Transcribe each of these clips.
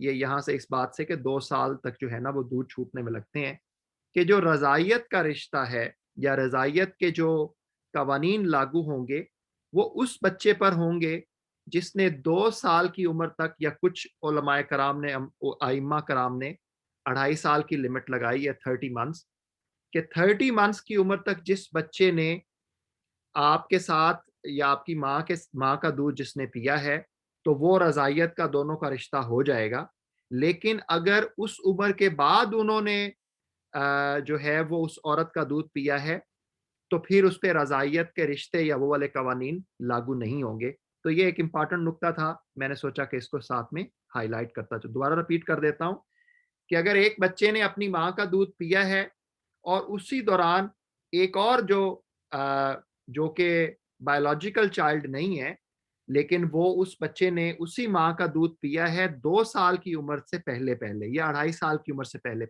یہ یہاں سے اس بات سے کہ 2 سال تک جو ہے نا وہ دودھ چھوٹنے میں لگتے ہیں، کہ جو رضائیت کا رشتہ ہے یا رضائیت کے جو قوانین لاگو ہوں گے وہ اس بچے پر ہوں گے جس نے 2 سال کی عمر تک، یا کچھ علماء کرام نے، ائمہ کرام نے 2.5 سال کی لمٹ لگائی ہے 30 منتھس، کہ 30 منتھس کی عمر تک جس بچے نے آپ کے ساتھ یا آپ کی ماں کا دودھ جس نے پیا ہے تو وہ رضائیت کا دونوں کا رشتہ ہو جائے گا. لیکن اگر اس عمر کے بعد انہوں نے جو ہے وہ اس عورت کا دودھ پیا ہے تو پھر اس پہ رضائیت کے رشتے یا وہ والے قوانین لاگو نہیں ہوں گے. تو یہ ایک امپارٹنٹ نقطہ تھا، میں نے سوچا کہ اس کو ساتھ میں ہائی لائٹ کرتا چلوں. دوبارہ رپیٹ کر دیتا ہوں کہ اگر ایک بچے نے اپنی ماں کا دودھ پیا ہے اور اسی دوران ایک اور جو کہ بایولوجیکل چائلڈ نہیں ہے لیکن وہ اس بچے نے اسی ماں کا دودھ پیا ہے 2 سال کی عمر سے پہلے یا 2.5 سال کی عمر سے پہلے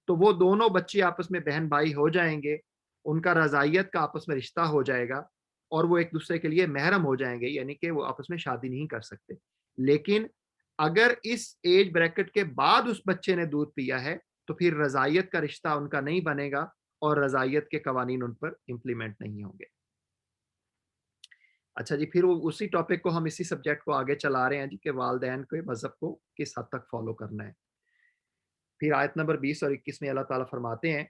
تو وہ دونوں بچے آپس میں بہن بھائی ہو جائیں گے، ان کا رضائیت کا آپس میں رشتہ ہو جائے گا اور وہ ایک دوسرے کے لیے محرم ہو جائیں گے، یعنی کہ وہ آپس میں شادی نہیں کر سکتے. لیکن اگر اس ایج بریکٹ کے بعد اس بچے نے دودھ پیا ہے تو پھر رضائیت کا رشتہ ان کا نہیں بنے گا اور رضائیت کے قوانین ان پر امپلیمنٹ نہیں ہوں گے. اچھا جی، پھر وہ اسی ٹاپک کو ہم اسی سبجیکٹ کو آگے چلا رہے ہیں جی، کہ والدین کے مذہب کو کس حد تک فالو کرنا ہے. پھر آیت نمبر 20 اور 21 میں اللہ تعالیٰ فرماتے ہیں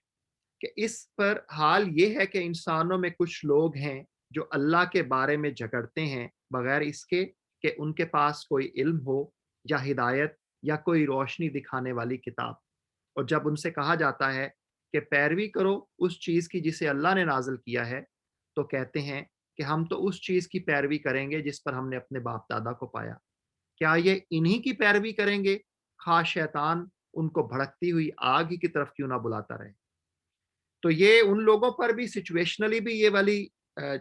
کہ اس پر حال یہ ہے کہ انسانوں میں کچھ لوگ ہیں جو اللہ کے بارے میں جھگڑتے ہیں بغیر اس کے کہ ان کے پاس کوئی علم ہو یا ہدایت یا کوئی روشنی دکھانے والی کتاب. اور جب ان سے کہا جاتا ہے کہ پیروی کرو اس چیز کی جسے اللہ نے نازل کیا ہے تو کہتے ہیں کہ ہم تو اس چیز کی پیروی کریں گے جس پر ہم نے اپنے باپ دادا کو پایا. کیا یہ انہی کی پیروی کریں گے خواہ شیطان ان کو بھڑکتی ہوئی آگ ہی کی طرف کیوں نہ بلاتا رہے. تو یہ ان لوگوں پر بھی سچویشنلی بھی یہ والی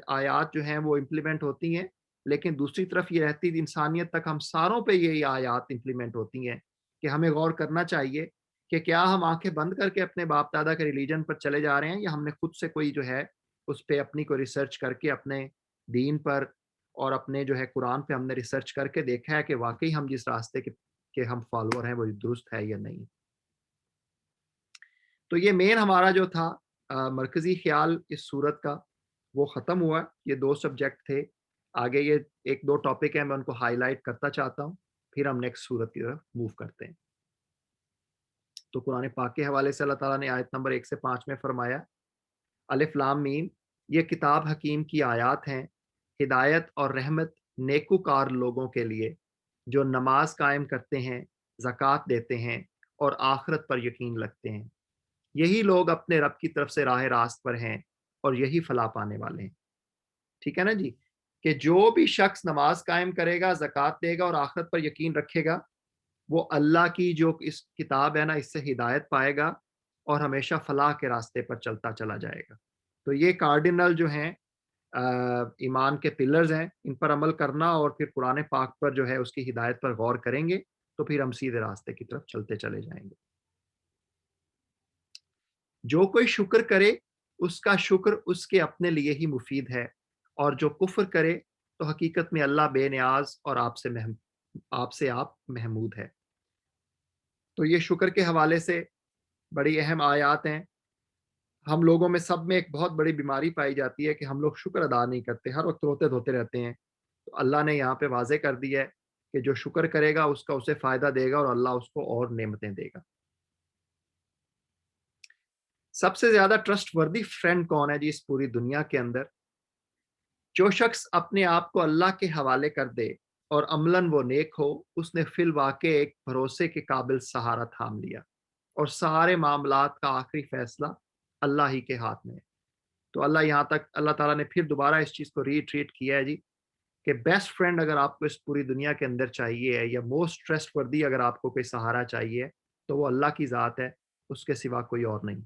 آیات جو ہیں وہ امپلیمنٹ ہوتی ہیں، لیکن دوسری طرف یہ رہتی انسانیت تک ہم ساروں پہ یہ آیات امپلیمنٹ ہوتی ہیں کہ ہمیں غور کرنا چاہیے کہ کیا ہم آنکھیں بند کر کے اپنے باپ دادا کے ریلیجن پر چلے جا رہے ہیں یا ہم نے خود سے کوئی جو ہے اس پہ اپنی کوئی ریسرچ کر کے اپنے دین پر اور اپنے جو ہے قرآن پہ ہم نے ریسرچ کر کے دیکھا ہے کہ واقعی ہم جس راستے کے ہم فالوور ہیں وہ درست ہے یا نہیں. تو یہ مین ہمارا جو تھا مرکزی خیال اس صورت کا وہ ختم ہوا. یہ 2 سبجیکٹ تھے. آگے یہ 1-2 ٹاپک ہیں، میں ان کو ہائی لائٹ کرتا چاہتا ہوں، پھر ہم نیکسٹ صورت کی طرف موو کرتے ہیں. تو قرآن پاک کے حوالے سے اللہ تعالیٰ نے آیت نمبر 1 سے 5 میں فرمایا الف لام میم، یہ کتاب حکیم کی آیات ہیں، ہدایت اور رحمت نیکوکار لوگوں کے لیے جو نماز قائم کرتے ہیں، زکوٰۃ دیتے ہیں اور آخرت پر یقین رکھتے ہیں. یہی لوگ اپنے رب کی طرف سے راہ راست پر ہیں اور یہی فلاح پانے والے ہیں. ٹھیک ہے نا جی، کہ جو بھی شخص نماز قائم کرے گا، زکوٰۃ دے گا اور آخرت پر یقین رکھے گا وہ اللہ کی جو اس کتاب ہے نا اس سے ہدایت پائے گا اور ہمیشہ فلاح کے راستے پر چلتا چلا جائے گا. تو یہ کارڈینل جو ہیں ایمان کے پلرز ہیں، ان پر عمل کرنا اور پھر قرآن پاک پر جو ہے اس کی ہدایت پر غور کریں گے تو پھر ہم سیدھے راستے کی طرف چلتے چلے جائیں گے. جو کوئی شکر کرے اس کا شکر اس کے اپنے لیے ہی مفید ہے، اور جو کفر کرے تو حقیقت میں اللہ بے نیاز اور آپ سے محمود ہے. تو یہ شکر کے حوالے سے بڑی اہم آیات ہیں. ہم لوگوں میں سب میں ایک بہت بڑی بیماری پائی جاتی ہے کہ ہم لوگ شکر ادا نہیں کرتے، ہر وقت روتے دھوتے رہتے ہیں. تو اللہ نے یہاں پہ واضح کر دیا ہے کہ جو شکر کرے گا اس کا اسے فائدہ دے گا اور اللہ اس کو اور نعمتیں دے گا. سب سے زیادہ ٹرسٹ وردی فرینڈ کون ہے جی اس پوری دنیا کے اندر؟ جو شخص اپنے آپ کو اللہ کے حوالے کر دے اور عملاً وہ نیک ہو، اس نے فی الواقع ایک بھروسے کے قابل سہارا تھام لیا اور سارے معاملات کا آخری فیصلہ اللہ ہی کے ہاتھ میں ہے. تو اللہ تعالیٰ نے پھر دوبارہ اس چیز کو ریٹریٹ کیا ہے جی کہ بیسٹ فرینڈ اگر آپ کو اس پوری دنیا کے اندر چاہیے ہے یا موسٹ ٹرسٹ وردی اگر آپ کو کوئی سہارا چاہیے تو وہ اللہ کی ذات ہے، اس کے سوا کوئی اور نہیں.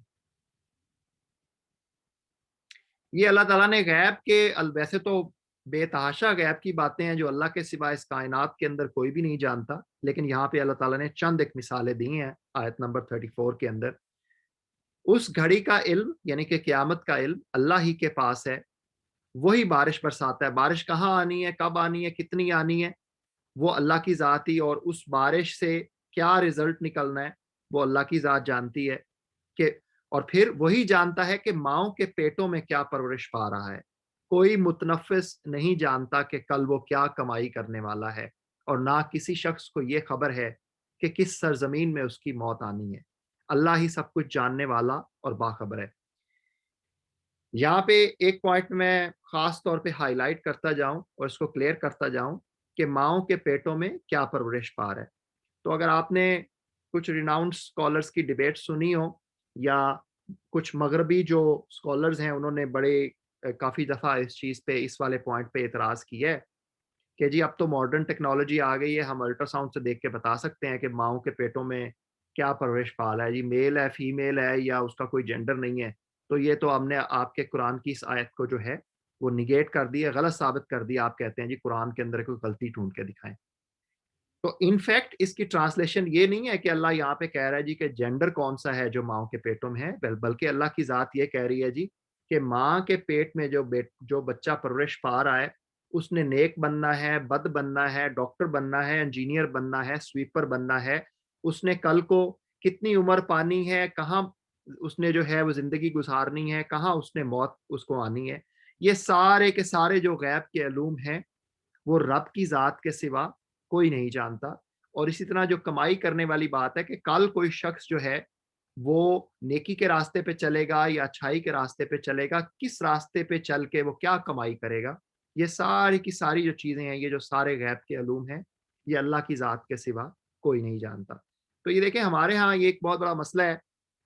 یہ اللہ تعالیٰ نے غیب کے ویسے تو بے تحاشا غیب کی باتیں ہیں جو اللہ کے سوا اس کائنات کے اندر کوئی بھی نہیں جانتا، لیکن یہاں پہ اللہ تعالیٰ نے چند ایک مثالیں دی ہیں آیت نمبر 34 کے اندر. اس گھڑی کا علم یعنی کہ قیامت کا علم اللہ ہی کے پاس ہے. وہی بارش برساتا ہے. بارش کہاں آنی ہے، کب آنی ہے، کتنی آنی ہے، وہ اللہ کی ذات ہی، اور اس بارش سے کیا رزلٹ نکلنا ہے وہ اللہ کی ذات جانتی ہے کہ اور پھر وہی جانتا ہے کہ ماؤں کے پیٹوں میں کیا پرورش پا رہا ہے. کوئی متنفس نہیں جانتا کہ کل وہ کیا کمائی کرنے والا ہے اور نہ کسی شخص کو یہ خبر ہے کہ کس سرزمین میں اس کی موت آنی ہے. اللہ ہی سب کچھ جاننے والا اور باخبر ہے. یہاں پہ ایک پوائنٹ میں خاص طور پہ ہائی لائٹ کرتا جاؤں اور اس کو کلیئر کرتا جاؤں کہ ماؤں کے پیٹوں میں کیا پرورش پا رہا ہے. تو اگر آپ نے کچھ ریناؤنڈ اسکالرس کی ڈبیٹ سنی ہو یا کچھ مغربی جو اسکالرز ہیں انہوں نے کافی دفعہ اس چیز پہ اس والے پوائنٹ پہ اعتراض کیا ہے کہ جی اب تو ماڈرن ٹیکنالوجی آ گئی ہے, ہم الٹرا ساؤنڈ سے دیکھ کے بتا سکتے ہیں کہ ماؤں کے پیٹوں میں کیا پرورش پا رہا ہے, جی میل ہے فیمیل ہے یا اس کا کوئی جینڈر نہیں ہے. تو یہ تو ہم نے آپ کے قرآن کی اس آیت کو جو ہے وہ نگیٹ کر دی ہے, غلط ثابت کر دیا. آپ کہتے ہیں جی قرآن کے اندر کوئی غلطی ڈھونڈ کے دکھائیں. تو انفیکٹ اس کی ٹرانسلیشن یہ نہیں ہے کہ اللہ یہاں پہ کہہ رہا ہے جی کہ جینڈر کون سا ہے جو ماؤں کے پیٹوں میں ہے, بلکہ اللہ کی ذات یہ کہہ رہی ہے جی کہ ماں کے پیٹ میں جو بچہ پرورش پا رہا ہے اس نے نیک بننا ہے, بد بننا ہے, ڈاکٹر بننا ہے, انجینئر بننا ہے, سویپر بننا ہے. اس نے کل کو کتنی عمر پانی ہے, کہاں اس نے جو ہے وہ زندگی گزارنی ہے, کہاں اس نے موت اس کو آنی ہے. یہ سارے کے سارے جو غیب کے علوم ہیں وہ رب کی ذات کے سوا کوئی نہیں جانتا. اور اسی طرح جو کمائی کرنے والی بات ہے کہ کل کوئی شخص جو ہے وہ نیکی کے راستے پہ چلے گا یا اچھائی کے راستے پہ چلے گا, کس راستے پہ چل کے وہ کیا کمائی کرے گا, یہ ساری کی ساری جو چیزیں ہیں, یہ جو سارے غیب کے علوم ہیں, یہ اللہ کی ذات کے سوا کوئی نہیں جانتا. تو یہ دیکھیں ہمارے ہاں یہ ایک بہت بڑا مسئلہ ہے.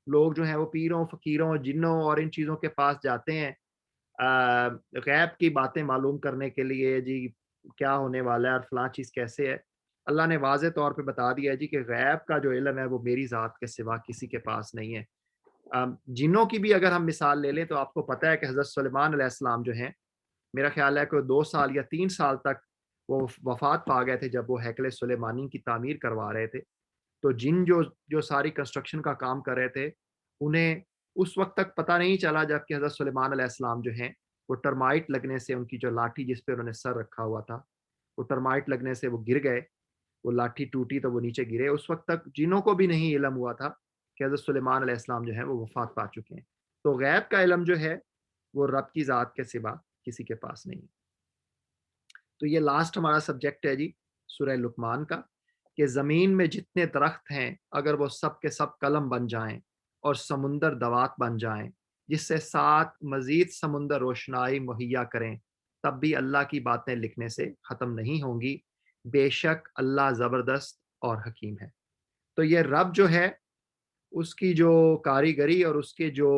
لوگ جو ہیں وہ پیروں, فقیروں, جنوں اور ان چیزوں کے پاس جاتے ہیں غیب کی باتیں معلوم کرنے کے لیے, جی کیا ہونے والا ہے اور فلاں چیز کیسے ہے. اللہ نے واضح طور پہ بتا دیا ہے جی کہ غیب کا جو علم ہے وہ میری ذات کے سوا کسی کے پاس نہیں ہے. جنوں کی بھی اگر ہم مثال لے لیں تو آپ کو پتہ ہے کہ حضرت سلیمان علیہ السلام جو ہیں, میرا خیال ہے کہ 2 سال یا 3 سال تک وہ وفات پا گئے تھے جب وہ ہیکل سلیمانی کی تعمیر کروا رہے تھے. تو جن جو ساری کنسٹرکشن کا کام کر رہے تھے انہیں اس وقت تک پتہ نہیں چلا جب کہ حضرت سلیمان علیہ السلام جو ہیں وہ ٹرمائٹ لگنے سے, ان کی جو لاٹھی جس پہ انہوں نے سر رکھا ہوا تھا وہ ٹرمائٹ لگنے سے وہ گر گئے, وہ لاٹھی ٹوٹی تو وہ نیچے گرے. اس وقت تک جنوں کو بھی نہیں علم ہوا تھا کہ حضرت سلیمان علیہ السلام جو ہیں وہ وفات پا چکے ہیں. تو غیب کا علم جو ہے وہ رب کی ذات کے سوا کسی کے پاس نہیں. تو یہ لاسٹ ہمارا سبجیکٹ ہے جی سورہ لقمان کا, کہ زمین میں جتنے درخت ہیں اگر وہ سب کے سب قلم بن جائیں اور سمندر دوات بن جائیں جس سے 7 مزید سمندر روشنائی مہیا کریں, تب بھی اللہ کی باتیں لکھنے سے ختم نہیں ہوں گی. بے شک اللہ زبردست اور حکیم ہے. تو یہ رب جو ہے اس کی جو کاریگری اور اس کے جو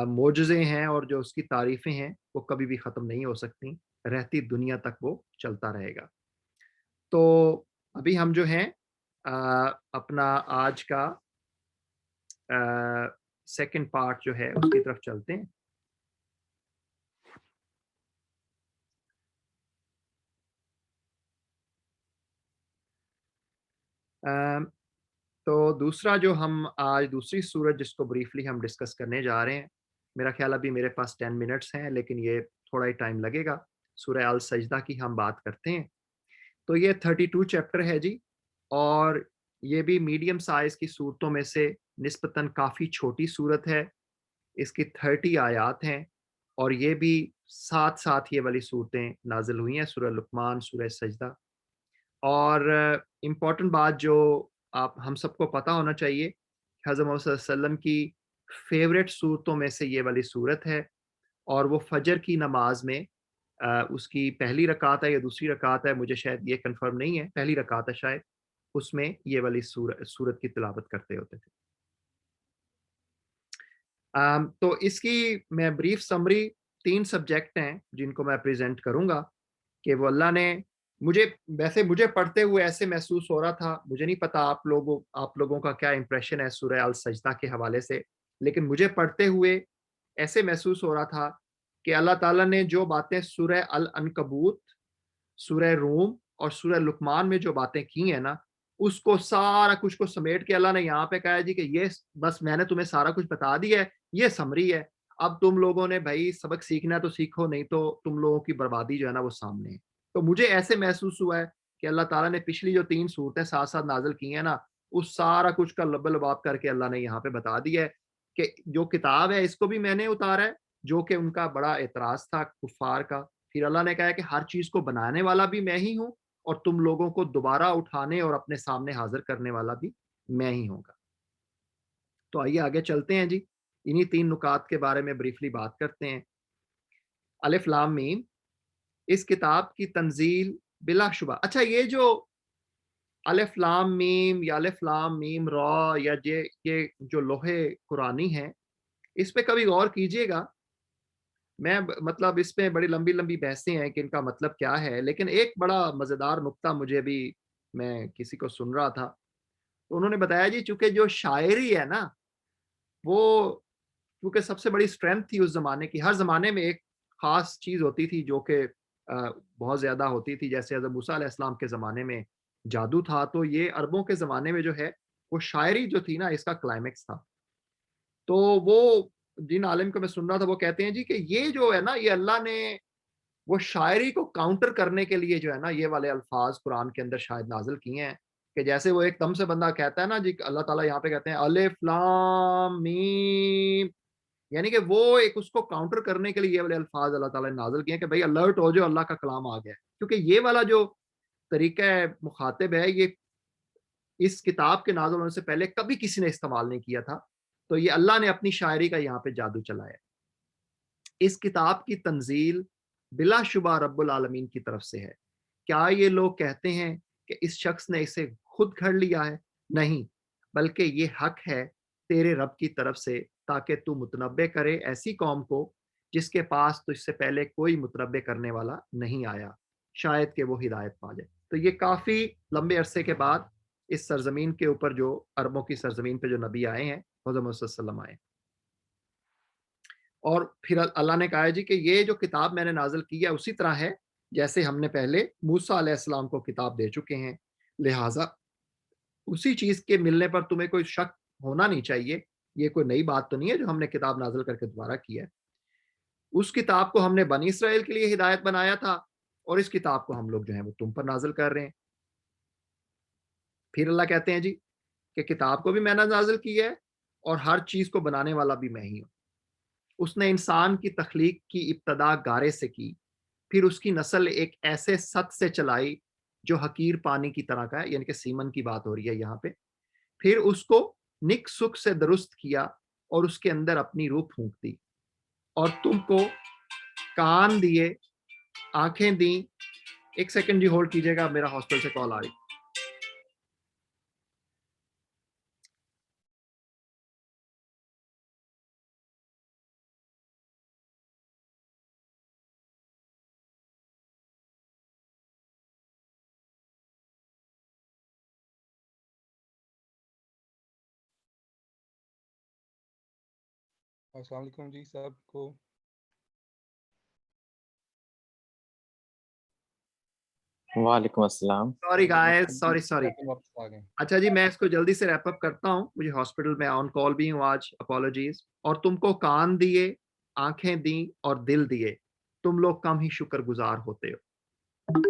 معجزے ہیں اور جو اس کی تعریفیں ہیں وہ کبھی بھی ختم نہیں ہو سکتی, رہتی دنیا تک وہ چلتا رہے گا. تو ابھی ہم جو ہیں اپنا آج کا سیکنڈ پارٹ جو ہے اس کی طرف چلتے ہیں. تو دوسرا جو ہم آج دوسری سورت جس کو بریفلی ہم ڈسکس کرنے جا رہے ہیں, میرا خیال ابھی میرے پاس 10 منٹس ہیں لیکن یہ تھوڑا ہی ٹائم لگے گا. سورہ السجدہ کی ہم بات کرتے ہیں. تو یہ 32 چیپٹر ہے جی, اور یہ بھی میڈیم سائز کی صورتوں میں سے نسبتاً کافی چھوٹی صورت ہے. اس کی 30 آیات ہیں اور یہ بھی ساتھ ساتھ یہ والی صورتیں نازل ہوئی ہیں, سورہ لقمان, سورہ سجدہ. اور امپورٹنٹ بات جو آپ ہم سب کو پتہ ہونا چاہیے, حضرت محمد صلی اللہ علیہ وسلم کی فیوریٹ صورتوں میں سے یہ والی صورت ہے, اور وہ فجر کی نماز میں اس کی پہلی رکعت ہے یا دوسری رکعت ہے, مجھے شاید یہ کنفرم نہیں ہے, پہلی رکعت ہے شاید, اس میں یہ والی صورت کی تلاوت کرتے ہوتے تھے. تو اس کی میں بریف سمری 3 سبجیکٹ ہیں جن کو میں پریزنٹ کروں گا کہ وہ اللہ نے مجھے پڑھتے ہوئے ایسے محسوس ہو رہا تھا, مجھے نہیں پتا آپ لوگوں کا کیا امپریشن ہے سورہ السجدہ کے حوالے سے, لیکن مجھے پڑھتے ہوئے ایسے محسوس ہو رہا تھا کہ اللہ تعالیٰ نے جو باتیں سورہ العنکبوت, سورہ روم اور سورہ لقمان میں جو باتیں کی ہیں نا, اس کو سارا کچھ کو سمیٹ کے اللہ نے یہاں پہ کہا جی کہ یہ بس میں نے تمہیں سارا کچھ بتا دیا ہے, یہ سمری ہے, اب تم لوگوں نے بھائی سبق سیکھنا ہے تو سیکھو, نہیں تو تم لوگوں کی بربادی جو ہے نا وہ سامنے ہے. تو مجھے ایسے محسوس ہوا ہے کہ اللہ تعالیٰ نے پچھلی جو 3 صورتیں ساتھ ساتھ نازل کی ہیں نا، اس سارا کچھ کا لب لباب کر کے اللہ نے یہاں پہ بتا دیا ہے کہ جو کتاب ہے اس کو بھی میں نے اتارا ہے، جو کہ ان کا بڑا اعتراض تھا کفار کا۔ پھر اللہ نے کہا ہے کہ ہر چیز کو بنانے والا بھی میں ہی ہوں، اور تم لوگوں کو دوبارہ اٹھانے اور اپنے سامنے حاضر کرنے والا بھی میں ہی ہوں گا۔ تو آئیے آگے چلتے ہیں جی، انہی 3 نکات کے بارے میں بریفلی بات کرتے ہیں۔ الف لام میم، اس کتاب کی تنزیل بلا شبہ، اچھا یہ جو الف لام میم یا الف لام میم را یا یہ جو لوحے قرآنی ہیں، اس پہ کبھی غور کیجئے گا۔ میں مطلب اس پہ بڑی لمبی لمبی بحثیں ہیں کہ ان کا مطلب کیا ہے، لیکن ایک بڑا مزیدار نکتہ مجھے بھی، میں کسی کو سن رہا تھا تو انہوں نے بتایا جی، چونکہ جو شاعری ہے نا، وہ کیونکہ سب سے بڑی اسٹرینتھ تھی اس زمانے کی، ہر زمانے میں ایک خاص چیز ہوتی تھی جو کہ بہت زیادہ ہوتی تھی، جیسے حضرت موسیٰ علیہ السلام کے زمانے میں جادو تھا، تو یہ عربوں کے زمانے میں جو ہے وہ شاعری جو تھی نا، اس کا کلائمیکس تھا۔ تو وہ جن عالم کو میں سن رہا تھا وہ کہتے ہیں جی کہ یہ جو ہے نا، یہ اللہ نے وہ شاعری کو کاؤنٹر کرنے کے لیے جو ہے نا یہ والے الفاظ قرآن کے اندر شاید نازل کیے ہیں، کہ جیسے وہ ایک دم سے بندہ کہتا ہے نا جی، اللہ تعالیٰ یہاں پہ کہتے ہیں الف لام میم، یعنی کہ وہ ایک اس کو کاؤنٹر کرنے کے لیے یہ والے الفاظ اللہ تعالیٰ نے نازل کیے ہیں کہ بھئی الرٹ ہو جو، اللہ کا کلام آ گیا ہے۔ کیونکہ یہ والا جو طریقہ مخاطب ہے، یہ اس کتاب کے نازل ہونے سے پہلے کبھی کسی نے استعمال نہیں کیا تھا، تو یہ اللہ نے اپنی شاعری کا یہاں پہ جادو چلایا۔ اس کتاب کی تنزیل بلا شبہ رب العالمین کی طرف سے ہے۔ کیا یہ لوگ کہتے ہیں کہ اس شخص نے اسے خود گھڑ لیا ہے؟ نہیں، بلکہ یہ حق ہے تیرے رب کی طرف سے، تاکہ تو متنبع کرے ایسی قوم کو جس کے پاس تو اس سے پہلے کوئی متنبع کرنے والا نہیں آیا، شاید کہ وہ ہدایت پا جائے۔ تو یہ کافی لمبے عرصے کے بعد اس سرزمین کے اوپر، جو عربوں کی سرزمین پہ جو نبی آئے ہیں، حضرت محمد صلی اللہ علیہ وسلم آئے، اور پھر اللہ نے کہا جی کہ یہ جو کتاب میں نے نازل کی ہے اسی طرح ہے جیسے ہم نے پہلے موسیٰ علیہ السلام کو کتاب دے چکے ہیں، لہٰذا اسی چیز کے ملنے پر تمہیں کوئی شک ہونا نہیں چاہیے، یہ کوئی نئی بات تو نہیں ہے جو ہم نے کتاب نازل کر کے دوبارہ کیا ہے۔ اس کتاب کو ہم نے بنی اسرائیل کے لیے ہدایت بنایا تھا، اور اس کتاب کو ہم لوگ جو ہیں وہ تم پر نازل کر رہے ہیں۔ پھر اللہ کہتے ہیں جی کہ کتاب کو بھی میں نے نازل کی ہے، اور ہر چیز کو بنانے والا بھی میں ہی ہوں۔ اس نے انسان کی تخلیق کی ابتدا گارے سے کی، پھر اس کی نسل ایک ایسے ست سے چلائی جو حقیر پانی کی طرح کا ہے، یعنی کہ سیمن کی بات ہو رہی ہے یہاں پہ۔ پھر اس کو نک سکھ سے درست کیا اور اس کے اندر اپنی روح پھونک دی، اور تم کو کان دیے، آنکھیں دیں۔ ایک سیکنڈ جی ہولڈ کیجئے گا، میرا ہاسپٹل سے کال آ رہی۔ السلام علیکم جی سب کو۔ وعلیکم السلام۔ Sorry guys, sorry. واپس آ گئے۔ اچھا جی، میں اس کو جلدی سے ریپ اپ کرتا ہوں، مجھے ہاسپٹل میں آن کال بھی ہوں آج، اپالوجیز۔ اور تم کو کان دیے، آنکھیں دیں اور دل دیے، تم لوگ کم ہی شکر گزار ہوتے ہو۔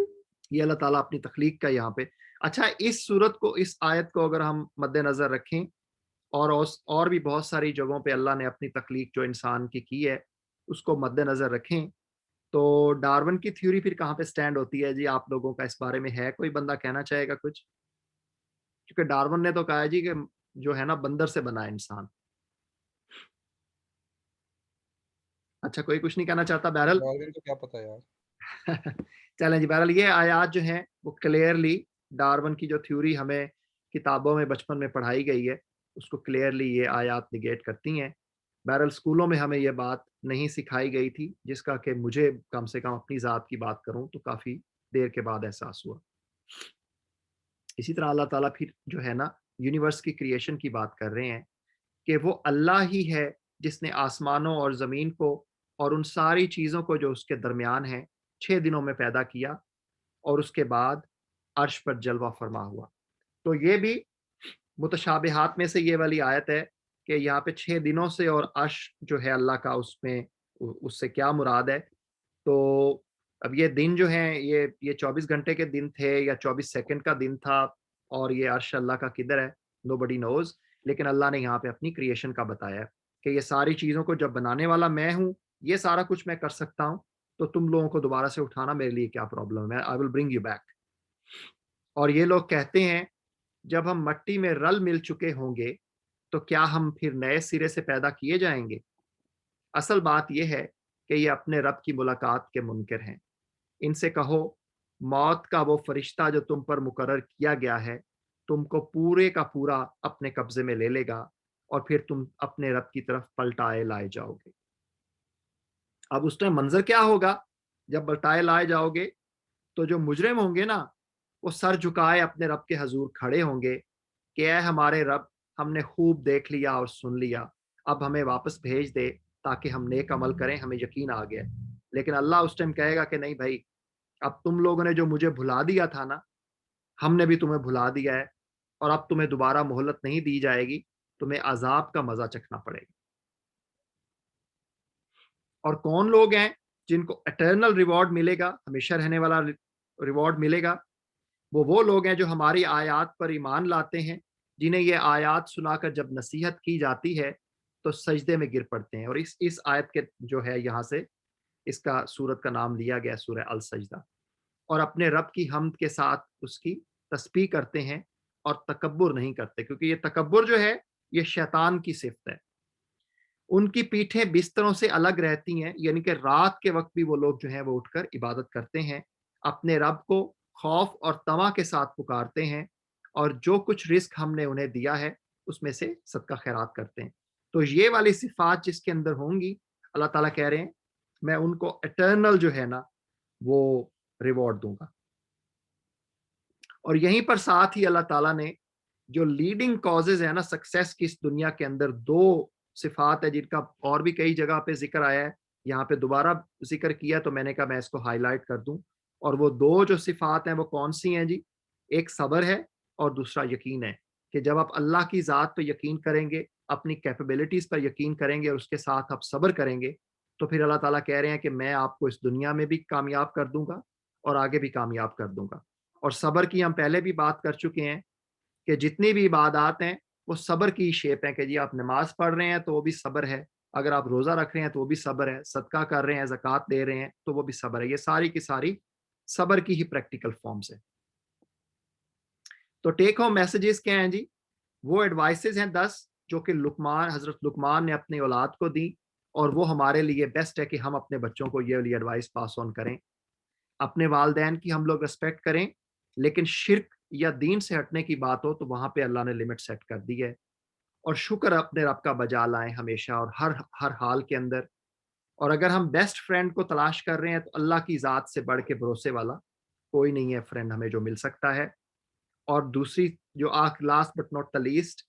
یہ اللہ تعالیٰ اپنی تخلیق کا یہاں پہ۔ اچھا، اس صورت کو، اس آیت کو اگر ہم مد نظر رکھیں، اور بھی بہت ساری جگہوں پہ اللہ نے اپنی تخلیق جو انسان کی ہے اس کو مد نظر رکھیں، تو ڈارون کی تھیوری پھر کہاں پہ سٹینڈ ہوتی ہے جی؟ آپ لوگوں کا اس بارے میں ہے کوئی بندہ کہنا چاہے گا کچھ؟ کیونکہ ڈارون نے تو کہا جی کہ جو ہے نا بندر سے بنا ہے انسان۔ اچھا، کوئی کچھ نہیں کہنا چاہتا؟ بہرحال ڈاروین کو کیا پتا یار۔ چلیں جی، بہرحال یہ آیات جو ہیں وہ کلیئرلی ڈارون کی جو تھیوری ہمیں کتابوں میں بچپن میں پڑھائی گئی ہے اس کو کلیئرلی یہ آیات نگیٹ کرتی ہیں۔ بہرحال اسکولوں میں ہمیں یہ بات نہیں سکھائی گئی تھی، جس کا کہ مجھے کم سے کم اپنی ذات کی بات کروں تو کافی دیر کے بعد احساس ہوا۔ اسی طرح اللہ تعالیٰ پھر جو ہے نا یونیورس کی کریشن کی بات کر رہے ہیں کہ وہ اللہ ہی ہے جس نے آسمانوں اور زمین کو اور ان ساری چیزوں کو جو اس کے درمیان ہیں 6 دنوں میں پیدا کیا، اور اس کے بعد عرش پر جلوہ فرما ہوا۔ تو یہ بھی متشابہات میں سے یہ والی آیت ہے کہ یہاں پہ 6 دنوں سے اور عرش جو ہے اللہ کا، اس میں اس سے کیا مراد ہے؟ تو اب یہ دن جو ہیں یہ 24 گھنٹے کے دن تھے یا 24 سیکنڈ کا دن تھا، اور یہ عرش اللہ کا کدھر ہے، nobody knows، لیکن اللہ نے یہاں پہ اپنی کریشن کا بتایا ہے کہ یہ ساری چیزوں کو جب بنانے والا میں ہوں، یہ سارا کچھ میں کر سکتا ہوں، تو تم لوگوں کو دوبارہ سے اٹھانا میرے لیے کیا پرابلم ہے، I will bring you back۔ اور یہ لوگ کہتے ہیں جب ہم مٹی میں رل مل چکے ہوں گے تو کیا ہم پھر نئے سرے سے پیدا کیے جائیں گے؟ اصل بات یہ ہے کہ یہ اپنے رب کی ملاقات کے منکر ہیں۔ ان سے کہو موت کا وہ فرشتہ جو تم پر مقرر کیا گیا ہے تم کو پورے کا پورا اپنے قبضے میں لے لے گا اور پھر تم اپنے رب کی طرف پلٹائے لائے جاؤ گے۔ اب اس ٹائم منظر کیا ہوگا جب پلٹائے لائے جاؤ گے؟ تو جو مجرم ہوں گے نا وہ سر جھکائے اپنے رب کے حضور کھڑے ہوں گے کہ اے ہمارے رب، ہم نے خوب دیکھ لیا اور سن لیا، اب ہمیں واپس بھیج دے تاکہ ہم نیک عمل کریں، ہمیں یقین آ گیا۔ لیکن اللہ اس ٹائم کہے گا کہ نہیں بھائی، اب تم لوگوں نے جو مجھے بھلا دیا تھا نا، ہم نے بھی تمہیں بھلا دیا ہے، اور اب تمہیں دوبارہ مہلت نہیں دی جائے گی، تمہیں عذاب کا مزہ چکھنا پڑے گا۔ اور کون لوگ ہیں جن کو اٹرنل ریوارڈ ملے گا، ہمیشہ رہنے والا ریوارڈ ملے گا؟ وہ لوگ ہیں جو ہماری آیات پر ایمان لاتے ہیں، جنہیں یہ آیات سنا کر جب نصیحت کی جاتی ہے تو سجدے میں گر پڑتے ہیں۔ اور اس آیت کے جو ہے یہاں سے اس کا سورت کا نام لیا گیا سورہ السجدہ۔ اور اپنے رب کی حمد کے ساتھ اس کی تسبیح کرتے ہیں اور تکبر نہیں کرتے، کیونکہ یہ تکبر جو ہے یہ شیطان کی صفت ہے۔ ان کی پیٹھیں بستروں سے الگ رہتی ہیں، یعنی کہ رات کے وقت بھی وہ لوگ جو ہیں وہ اٹھ کر عبادت کرتے ہیں، اپنے رب کو خوف اور طمع کے ساتھ پکارتے ہیں، اور جو کچھ رزق ہم نے انہیں دیا ہے اس میں سے صدقہ خیرات کرتے ہیں۔ تو یہ والی صفات جس کے اندر ہوں گی، اللہ تعالیٰ کہہ رہے ہیں میں ان کو اٹرنل جو ہے نا وہ ریوارڈ دوں گا۔ اور یہیں پر ساتھ ہی اللہ تعالیٰ نے جو لیڈنگ کازز ہے نا سکسیس کی اس دنیا کے اندر، دو صفات ہے جن کا اور بھی کئی جگہ پہ ذکر آیا ہے، یہاں پہ دوبارہ ذکر کیا تو میں نے کہا میں اس کو ہائی لائٹ کر دوں۔ اور وہ دو جو صفات ہیں وہ کون سی ہیں جی؟ ایک صبر ہے اور دوسرا یقین ہے، کہ جب آپ اللہ کی ذات پہ یقین کریں گے، اپنی کیپیبلٹیز پر یقین کریں گے اور اس کے ساتھ آپ صبر کریں گے، تو پھر اللہ تعالیٰ کہہ رہے ہیں کہ میں آپ کو اس دنیا میں بھی کامیاب کر دوں گا اور آگے بھی کامیاب کر دوں گا۔ اور صبر کی ہم پہلے بھی بات کر چکے ہیں کہ جتنی بھی عبادات ہیں وہ صبر کی شیپ ہیں، کہ جی آپ نماز پڑھ رہے ہیں تو وہ بھی صبر ہے، اگر آپ روزہ رکھ رہے ہیں تو وہ بھی صبر ہے، صدقہ کر رہے ہیں، زکوٰۃ دے رہے ہیں تو وہ بھی صبر ہے۔ یہ ساری کی ساری صبر کی ہی پریکٹیکل فارمز ہیں۔ تو ٹیک ہوم میسیجز کیا ہیں جی؟ وہ ایڈوائسز ہیں 10 جو کہ حضرت لقمان نے اپنی اولاد کو دی، اور وہ ہمارے لیے بیسٹ ہے کہ ہم اپنے بچوں کو یہ والی ایڈوائس پاس آن کریں۔ اپنے والدین کی ہم لوگ ریسپیکٹ کریں، لیکن شرک یا دین سے ہٹنے کی بات ہو تو وہاں پہ اللہ نے لمٹ سیٹ کر دی ہے۔ اور شکر اپنے رب کا بجا لائیں ہمیشہ اور ہر حال کے اندر۔ اور اگر ہم بیسٹ فرینڈ کو تلاش کر رہے ہیں تو اللہ کی ذات سے بڑھ کے بھروسے والا کوئی نہیں ہے فرینڈ ہمیں جو مل سکتا ہے۔ اور دوسری جو last but not the least,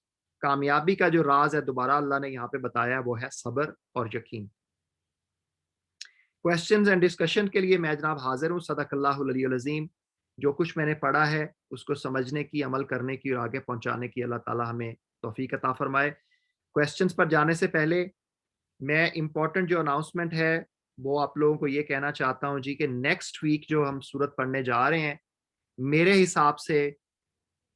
کامیابی کا جو راز ہے دوبارہ اللہ نے یہاں پہ بتایا وہ ہے صبر اور یقین۔ کویسچنز اینڈ ڈسکشن کے لیے میں جناب حاضر ہوں۔ صدق اللہ العلی العظیم۔ جو کچھ میں نے پڑھا ہے اس کو سمجھنے کی، عمل کرنے کی اور آگے پہنچانے کی اللہ تعالیٰ ہمیں توفیق عطا فرمائے۔ کویسچنز پر جانے سے پہلے میں امپورٹنٹ جو اناؤنسمنٹ ہے وہ آپ لوگوں کو یہ کہنا چاہتا ہوں جی کہ نیکسٹ ویک جو ہم سورت پڑھنے جا رہے ہیں، میرے حساب سے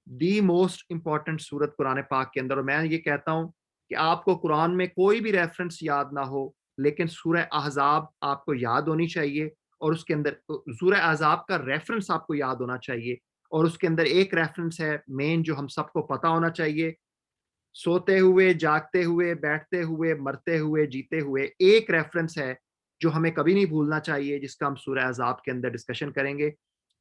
دی موسٹ امپورٹنٹ سورت قرآن پاک کے اندر، اور میں یہ کہتا ہوں کہ آپ کو قرآن میں کوئی بھی ریفرنس یاد نہ ہو لیکن سورہ احزاب آپ کو یاد ہونی چاہیے، اور اس کے اندر سورہ احزاب کا ریفرنس آپ کو یاد ہونا چاہیے، اور اس کے اندر ایک ریفرنس ہے مین جو ہم سب کو پتا ہونا چاہیے، سوتے ہوئے، جاگتے ہوئے، بیٹھتے ہوئے، مرتے ہوئے، جیتے ہوئے، ایک ریفرنس ہے جو ہمیں کبھی نہیں بھولنا چاہیے، جس کا ہم سورہ احزاب کے اندر ڈسکشن کریں گے۔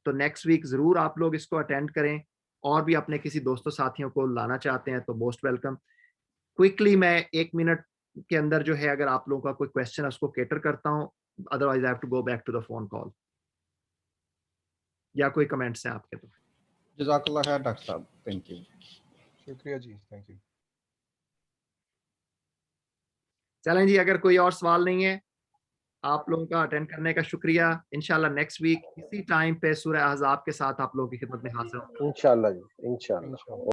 تو نیکسٹ ویک ضرور آپ لوگ اس کو اٹینڈ کریں، اور بھی اپنے کسی دوستوں ساتھیوں کو لانا چاہتے ہیں تو موسٹ ویلکم۔ کوئکلی میں 1 منٹ کے اندر جو ہے اگر آپ لوگوں کا کوئی کویسچن ہے اس کو کیٹر کرتا ہوں، otherwise I have to go back to the phone call, یا کوئی کمنٹس ہیں آپ کے؟ تو جزاک اللہ خیر ڈاکٹر صاحب، تھینک یو۔ شکریہ جی، تھینک یو۔ چلیں جی، اگر کوئی اور سوال نہیں ہے، آپ لوگوں کا اٹینڈ کرنے کا شکریہ۔ انشاءاللہ نیکسٹ ویک اسی ٹائم پہ سورہ احزاب کے ساتھ آپ لوگوں کی خدمت میں حاضر ہوں۔ انشاءاللہ جی، انشاءاللہ۔ انشاءاللہ۔